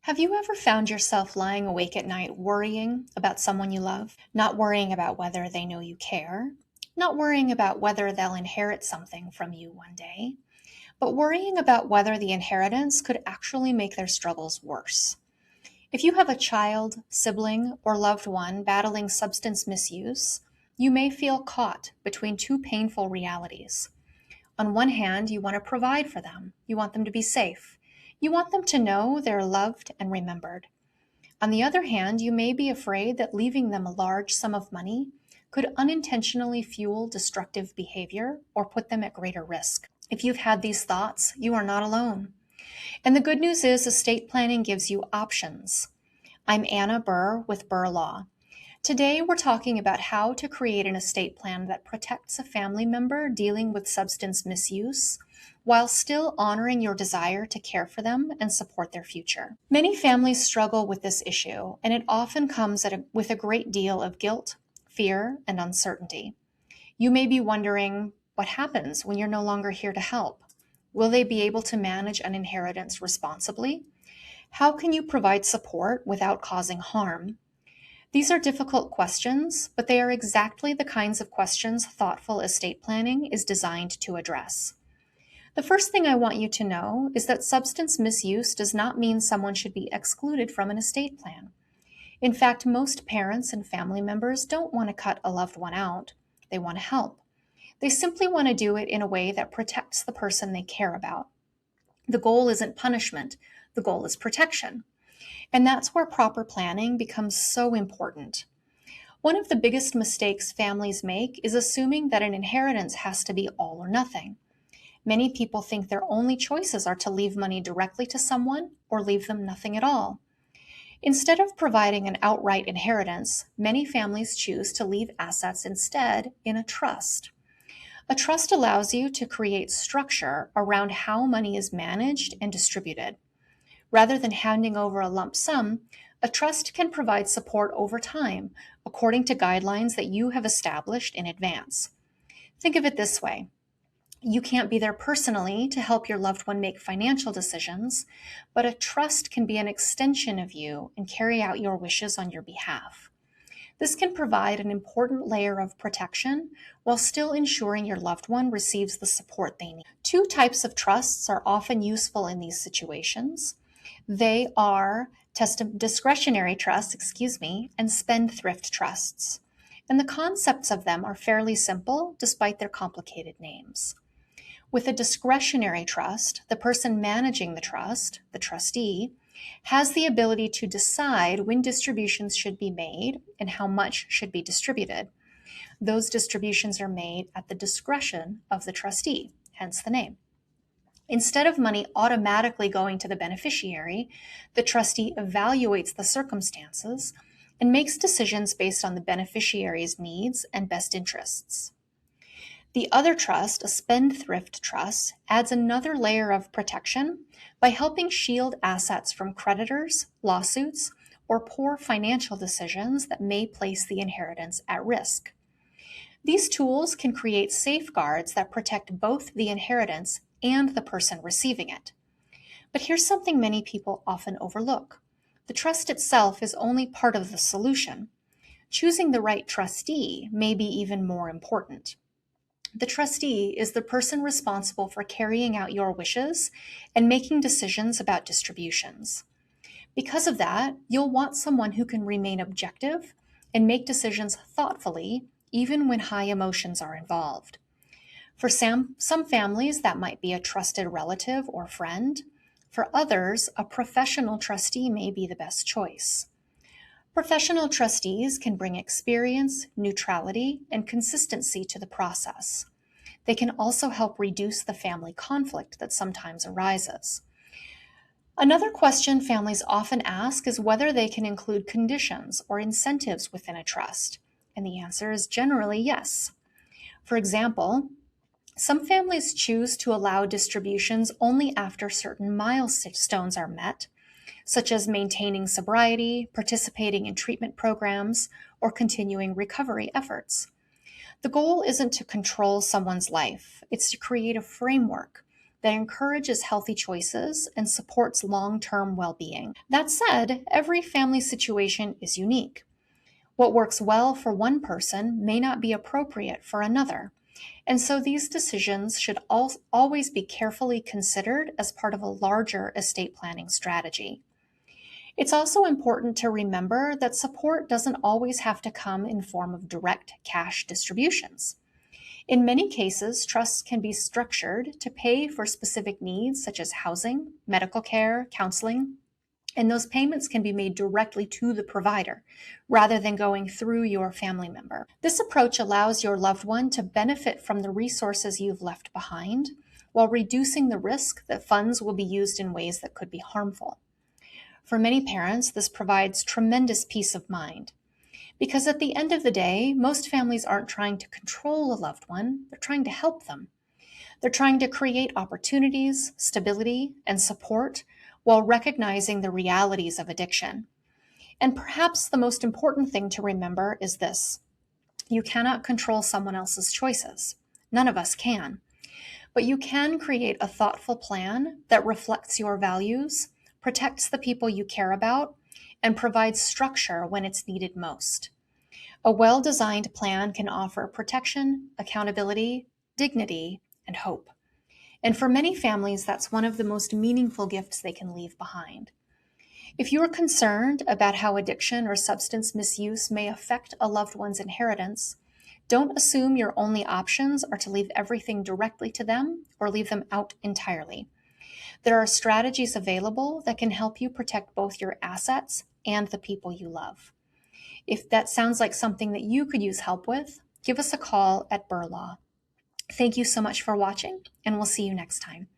Have you ever found yourself lying awake at night worrying about someone you love? Not worrying about whether they know you care, not worrying about whether they'll inherit something from you one day, but worrying about whether the inheritance could actually make their struggles worse. If you have a child, sibling, or loved one battling substance misuse, you may feel caught between two painful realities. On one hand, you want to provide for them. You want them to be safe. You want them to know they're loved and remembered. On the other hand, you may be afraid that leaving them a large sum of money could unintentionally fuel destructive behavior or put them at greater risk. If you've had these thoughts, you are not alone. And the good news is estate planning gives you options. I'm Anna Burr with Burr Law. Today, we're talking about how to create an estate plan that protects a family member dealing with substance misuse while still honoring your desire to care for them and support their future. Many families struggle with this issue, and it often comes with a great deal of guilt, fear, and uncertainty. You may be wondering, what happens when you're no longer here to help? Will they be able to manage an inheritance responsibly? How can you provide support without causing harm? These are difficult questions, but they are exactly the kinds of questions thoughtful estate planning is designed to address. The first thing I want you to know is that substance misuse does not mean someone should be excluded from an estate plan. In fact, most parents and family members don't want to cut a loved one out. They want to help. They simply want to do it in a way that protects the person they care about. The goal isn't punishment. The goal is protection. And that's where proper planning becomes so important. One of the biggest mistakes families make is assuming that an inheritance has to be all or nothing. Many people think their only choices are to leave money directly to someone or leave them nothing at all. Instead of providing an outright inheritance, many families choose to leave assets instead in a trust. A trust allows you to create structure around how money is managed and distributed. Rather than handing over a lump sum, a trust can provide support over time according to guidelines that you have established in advance. Think of it this way. You can't be there personally to help your loved one make financial decisions, but a trust can be an extension of you and carry out your wishes on your behalf. This can provide an important layer of protection while still ensuring your loved one receives the support they need. Two types of trusts are often useful in these situations. They are discretionary trusts, and spendthrift trusts. And the concepts of them are fairly simple despite their complicated names. With a discretionary trust, the person managing the trust, the trustee, has the ability to decide when distributions should be made and how much should be distributed. Those distributions are made at the discretion of the trustee, hence the name. Instead of money automatically going to the beneficiary, the trustee evaluates the circumstances and makes decisions based on the beneficiary's needs and best interests. The other trust, a spendthrift trust, adds another layer of protection by helping shield assets from creditors, lawsuits, or poor financial decisions that may place the inheritance at risk. These tools can create safeguards that protect both the inheritance and the person receiving it. But here's something many people often overlook. The trust itself is only part of the solution. Choosing the right trustee may be even more important. The trustee is the person responsible for carrying out your wishes and making decisions about distributions. Because of that, you'll want someone who can remain objective and make decisions thoughtfully, even when high emotions are involved. For some families, that might be a trusted relative or friend. For others, a professional trustee may be the best choice. Professional trustees can bring experience, neutrality, and consistency to the process. They can also help reduce the family conflict that sometimes arises. Another question families often ask is whether they can include conditions or incentives within a trust, and the answer is generally yes. For example, some families choose to allow distributions only after certain milestones are met, such as maintaining sobriety, participating in treatment programs, or continuing recovery efforts. The goal isn't to control someone's life, it's to create a framework that encourages healthy choices and supports long-term well-being. That said, every family situation is unique. What works well for one person may not be appropriate for another. And so these decisions should always be carefully considered as part of a larger estate planning strategy. It's also important to remember that support doesn't always have to come in form of direct cash distributions. In many cases, trusts can be structured to pay for specific needs such as housing, medical care, counseling, and those payments can be made directly to the provider rather than going through your family member. This approach allows your loved one to benefit from the resources you've left behind while reducing the risk that funds will be used in ways that could be harmful. For many parents, this provides tremendous peace of mind because at the end of the day, most families aren't trying to control a loved one, they're trying to help them. They're trying to create opportunities, stability, and support while recognizing the realities of addiction. And perhaps the most important thing to remember is this: you cannot control someone else's choices. None of us can. But you can create a thoughtful plan that reflects your values, protects the people you care about, and provides structure when it's needed most. A well-designed plan can offer protection, accountability, dignity, and hope. And for many families, that's one of the most meaningful gifts they can leave behind. If you're concerned about how addiction or substance misuse may affect a loved one's inheritance, don't assume your only options are to leave everything directly to them or leave them out entirely. There are strategies available that can help you protect both your assets and the people you love. If that sounds like something that you could use help with, give us a call at Burr Law. Thank you so much for watching, and we'll see you next time.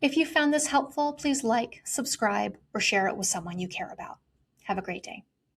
If you found this helpful, please like, subscribe, or share it with someone you care about. Have a great day.